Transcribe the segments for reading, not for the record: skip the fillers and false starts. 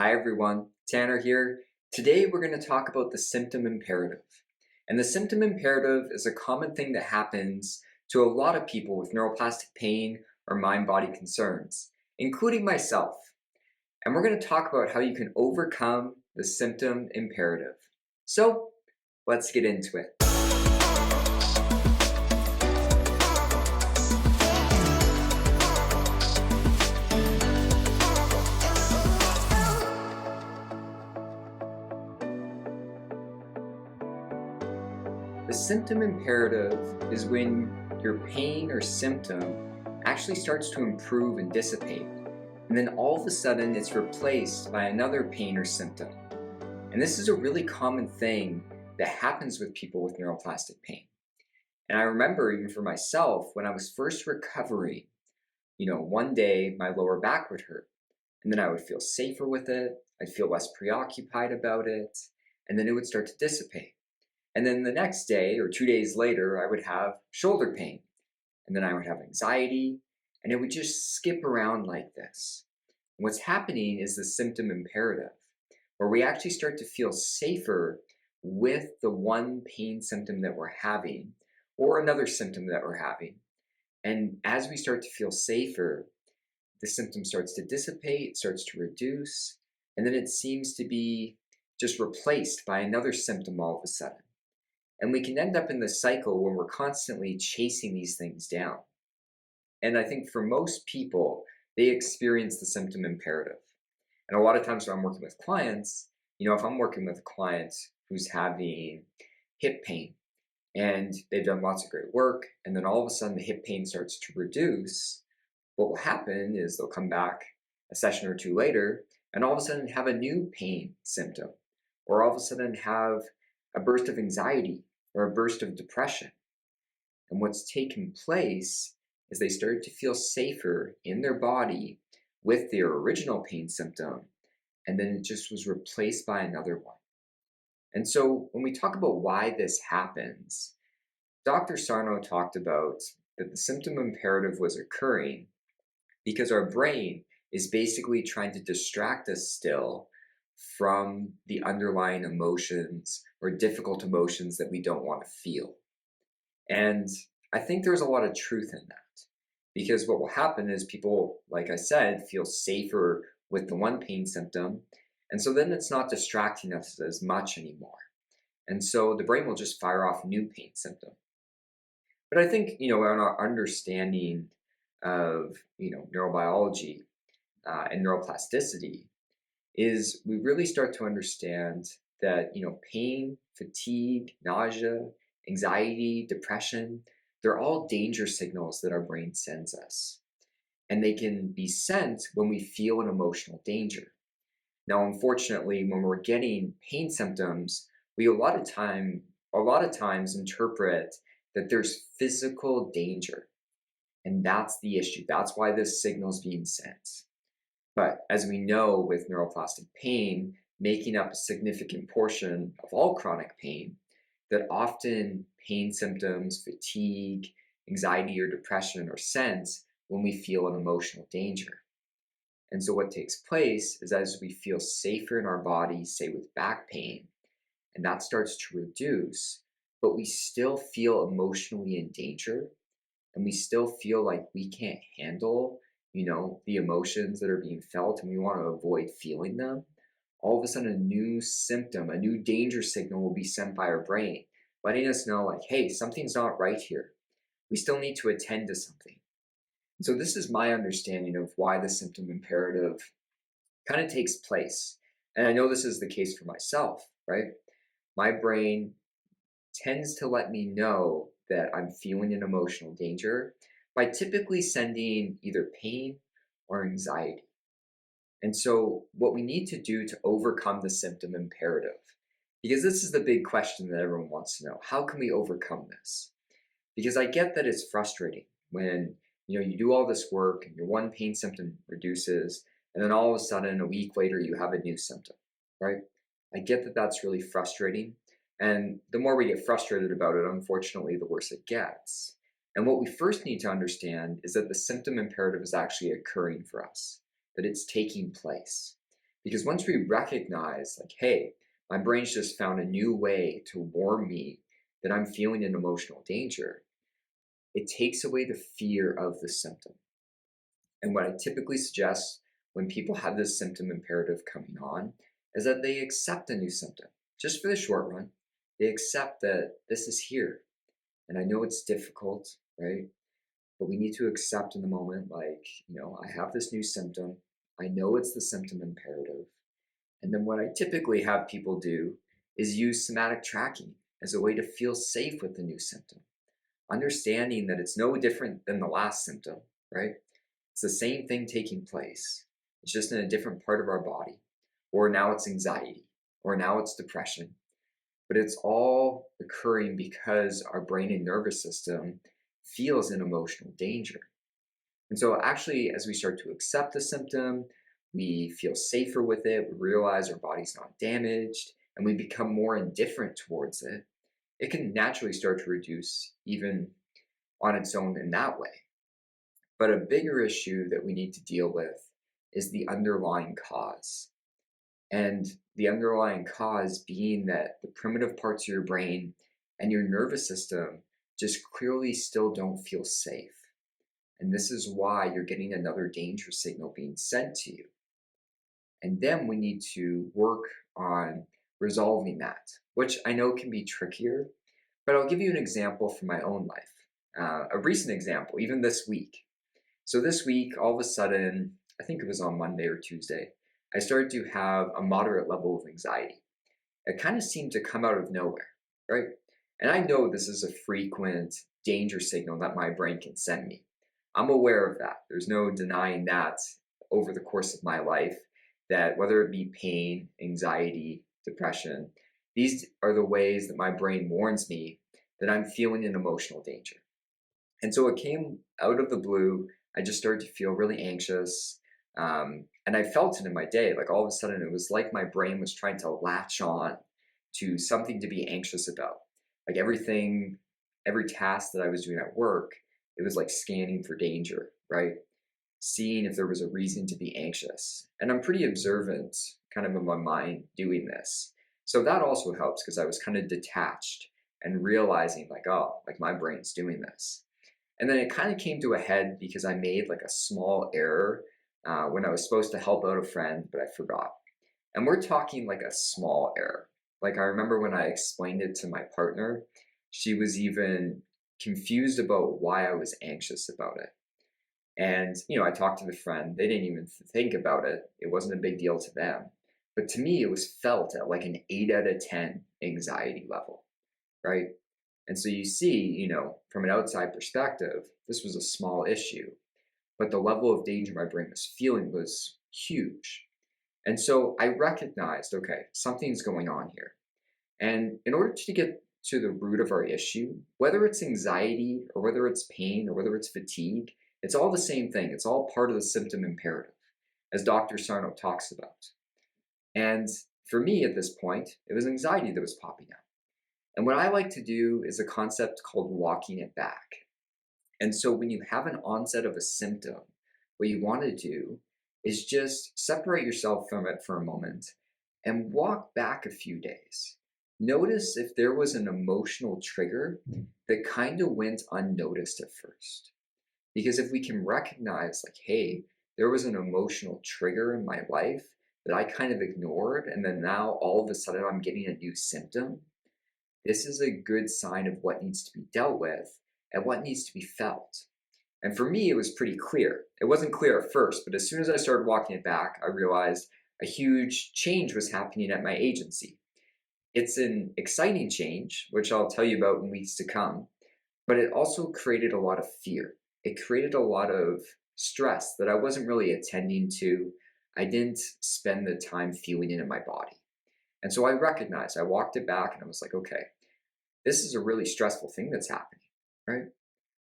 Hi everyone, Tanner here. Today we're going to talk about the symptom imperative. And the symptom imperative is a common thing that happens to a lot of people with neuroplastic pain or mind-body concerns, including myself. And we're going to talk about how you can overcome the symptom imperative. So let's get into it. The symptom imperative is when your pain or symptom actually starts to improve and dissipate, and then all of a sudden it's replaced by another pain or symptom. And this is a really common thing that happens with people with neuroplastic pain. And I remember even for myself, when I was first recovering, one day my lower back would hurt, and then I would feel safer with it, I'd feel less preoccupied about it, and then it would start to dissipate. And then the next day or 2 days later, I would have shoulder pain. And then I would have anxiety, and it would just skip around like this. And what's happening is the symptom imperative, where we actually start to feel safer with the one pain symptom that we're having, or another symptom that we're having. And as we start to feel safer, the symptom starts to dissipate, starts to reduce, and then it seems to be just replaced by another symptom all of a sudden. And we can end up in this cycle where we're constantly chasing these things down. And I think for most people, they experience the symptom imperative. And a lot of times when I'm working with clients, if I'm working with a client who's having hip pain and they've done lots of great work, and then all of a sudden the hip pain starts to reduce, what will happen is they'll come back a session or two later and all of a sudden have a new pain symptom, or all of a sudden have a burst of anxiety or a burst of depression. And what's taken place is they started to feel safer in their body with their original pain symptom, and then it just was replaced by another one. And so when we talk about why this happens, Dr. Sarno talked about that the symptom imperative was occurring because our brain is basically trying to distract us still from the underlying emotions or difficult emotions that we don't want to feel. And I think there's a lot of truth in that, because what will happen is people, like I said, feel safer with the one pain symptom, and so then it's not distracting us as much anymore. And so the brain will just fire off a new pain symptom. But I think, in our understanding of, neurobiology and neuroplasticity, is we really start to understand that, pain, fatigue, nausea, anxiety, depression, they're all danger signals that our brain sends us. And they can be sent when we feel an emotional danger. Now, unfortunately, when we're getting pain symptoms, we a lot of times interpret that there's physical danger. And that's the issue. That's why this signal is being sent. But as we know with neuroplastic pain, making up a significant portion of all chronic pain, that often pain symptoms, fatigue, anxiety, or depression are sent when we feel an emotional danger. And so what takes place is as we feel safer in our body, say with back pain, and that starts to reduce, but we still feel emotionally in danger, and we still feel like we can't handle the emotions that are being felt, and we want to avoid feeling them, all of a sudden a new symptom, a new danger signal will be sent by our brain, letting us know like, hey, something's not right here. We still need to attend to something. So this is my understanding of why the symptom imperative kind of takes place. And I know this is the case for myself, right? My brain tends to let me know that I'm feeling an emotional danger by typically sending either pain or anxiety. And so what we need to do to overcome the symptom imperative, because this is the big question that everyone wants to know, how can we overcome this? Because I get that it's frustrating when you do all this work and your one pain symptom reduces, and then all of a sudden a week later you have a new symptom, right? I get that that's really frustrating. And the more we get frustrated about it, unfortunately, the worse it gets. And what we first need to understand is that the symptom imperative is actually occurring for us, that it's taking place. Because once we recognize, like, hey, my brain's just found a new way to warn me that I'm feeling an emotional danger, it takes away the fear of the symptom. And what I typically suggest when people have this symptom imperative coming on is that they accept a new symptom, just for the short run. They accept that this is here. And I know it's difficult, right? But we need to accept in the moment, like, I have this new symptom. I know it's the symptom imperative. And then what I typically have people do is use somatic tracking as a way to feel safe with the new symptom, understanding that it's no different than the last symptom, right? It's the same thing taking place. It's just in a different part of our body. Or now it's anxiety, or now it's depression. But it's all occurring because our brain and nervous system feels an emotional danger. And so, actually, as we start to accept the symptom, we feel safer with it, we realize our body's not damaged, and we become more indifferent towards it. It can naturally start to reduce even on its own in that way. But a bigger issue that we need to deal with is the underlying cause. And the underlying cause being that the primitive parts of your brain and your nervous system just clearly still don't feel safe. And this is why you're getting another danger signal being sent to you. And then we need to work on resolving that, which I know can be trickier, but I'll give you an example from my own life. A recent example, even this week. So this week, all of a sudden, I think it was on Monday or Tuesday, I started to have a moderate level of anxiety. It kind of seemed to come out of nowhere, right? And I know this is a frequent danger signal that my brain can send me. I'm aware of that. There's no denying that over the course of my life, that whether it be pain, anxiety, depression, these are the ways that my brain warns me that I'm feeling an emotional danger. And so it came out of the blue. I just started to feel really anxious. And I felt it in my day. Like all of a sudden, it was like my brain was trying to latch on to something to be anxious about. Like everything, every task that I was doing at work, it was like scanning for danger, right? Seeing if there was a reason to be anxious. And I'm pretty observant kind of in my mind doing this. So that also helps because I was kind of detached and realizing like, oh, like my brain's doing this. And then it kind of came to a head because I made like a small error when I was supposed to help out a friend, but I forgot. And we're talking like a small error. Like I remember when I explained it to my partner, she was even confused about why I was anxious about it. And, I talked to the friend, they didn't even think about it. It wasn't a big deal to them. But to me, it was felt at like an 8 out of 10 anxiety level, right? And so you see, from an outside perspective, this was a small issue, but the level of danger my brain was feeling was huge. And so I recognized, okay, something's going on here. And in order to get to the root of our issue, whether it's anxiety or whether it's pain or whether it's fatigue, it's all the same thing. It's all part of the symptom imperative, as Dr. Sarno talks about. And for me at this point, it was anxiety that was popping up. And what I like to do is a concept called walking it back. And so when you have an onset of a symptom, what you want to do is just separate yourself from it for a moment and walk back a few days. Notice if there was an emotional trigger that kind of went unnoticed at first. Because if we can recognize, like, hey, there was an emotional trigger in my life that I kind of ignored, and then now all of a sudden I'm getting a new symptom, this is a good sign of what needs to be dealt with and what needs to be felt. And for me, it was pretty clear. It wasn't clear at first, but as soon as I started walking it back, I realized a huge change was happening at my agency. It's an exciting change, which I'll tell you about in weeks to come, but it also created a lot of fear. It created a lot of stress that I wasn't really attending to. I didn't spend the time feeling it in my body. And so I recognized, I walked it back and I was like, okay, this is a really stressful thing that's happening, right?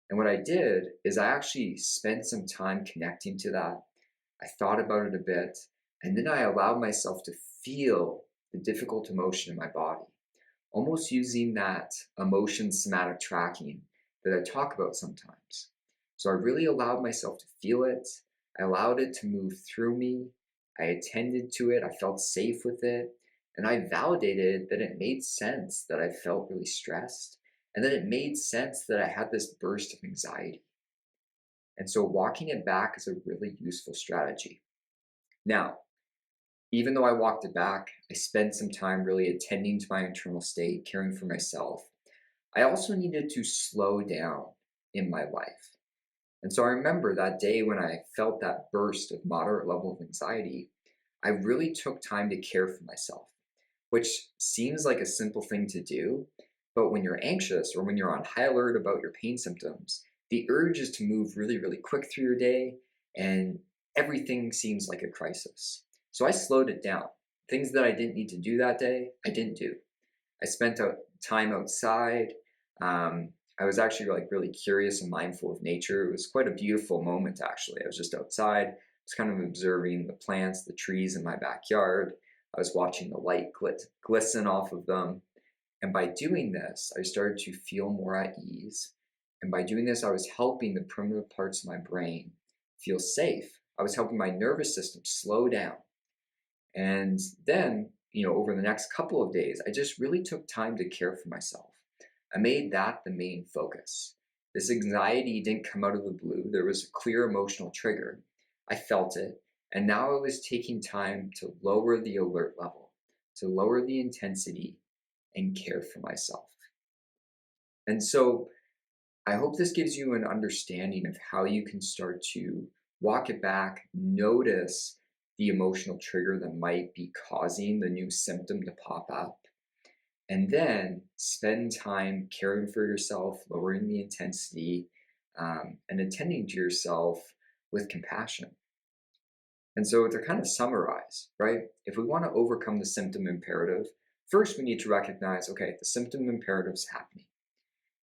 And what I did is I actually spent some time connecting to that. I thought about it a bit, and then I allowed myself to feel the difficult emotion in my body, almost using that emotion somatic tracking that I talk about sometimes. So I really allowed myself to feel it. I allowed it to move through me. I attended to it, I felt safe with it, and I validated that it made sense that I felt really stressed and that it made sense that I had this burst of anxiety. And so walking it back is a really useful strategy. Now, even though I walked it back, I spent some time really attending to my internal state, caring for myself. I also needed to slow down in my life. And so I remember that day when I felt that burst of moderate level of anxiety, I really took time to care for myself, which seems like a simple thing to do. But when you're anxious or when you're on high alert about your pain symptoms, the urge is to move really, really quick through your day and everything seems like a crisis. So I slowed it down. Things that I didn't need to do that day, I didn't do. I spent time outside. I was actually like really curious and mindful of nature. It was quite a beautiful moment actually. I was just outside. I was kind of observing the plants, the trees in my backyard. I was watching the light glisten off of them. And by doing this, I started to feel more at ease. And by doing this, I was helping the primitive parts of my brain feel safe. I was helping my nervous system slow down. And then, over the next couple of days, I just really took time to care for myself. I made that the main focus. This anxiety didn't come out of the blue. There was a clear emotional trigger. I felt it. And now I was taking time to lower the alert level, to lower the intensity, and care for myself. And so I hope this gives you an understanding of how you can start to walk it back, notice the emotional trigger that might be causing the new symptom to pop up, and then spend time caring for yourself, lowering the intensity, and attending to yourself with compassion. And so to kind of summarize, right? If we want to overcome the symptom imperative, first we need to recognize, okay, the symptom imperative is happening.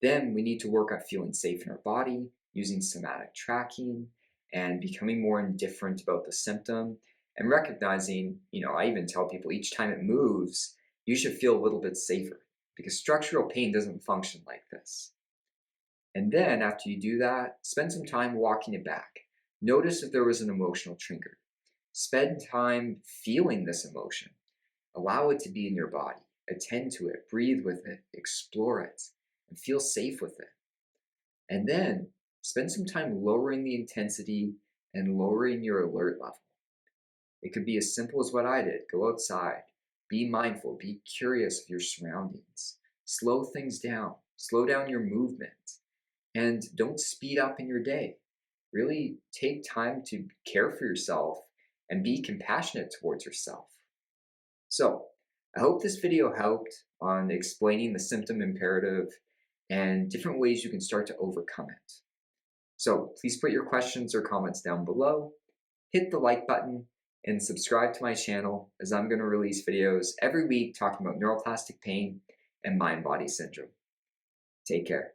Then we need to work on feeling safe in our body, using somatic tracking, and becoming more indifferent about the symptom, and recognizing, I even tell people each time it moves, you should feel a little bit safer because structural pain doesn't function like this. And then after you do that, spend some time walking it back. Notice if there was an emotional trigger. Spend time feeling this emotion. Allow it to be in your body. Attend to it, breathe with it, explore it, and feel safe with it. And then spend some time lowering the intensity and lowering your alert level. It could be as simple as what I did. Go outside, be mindful, be curious of your surroundings, slow things down, slow down your movement, and don't speed up in your day. Really take time to care for yourself and be compassionate towards yourself. So, I hope this video helped on explaining the symptom imperative and different ways you can start to overcome it. So, please put your questions or comments down below, hit the like button, and subscribe to my channel as I'm going to release videos every week talking about neuroplastic pain and mind-body syndrome. Take care.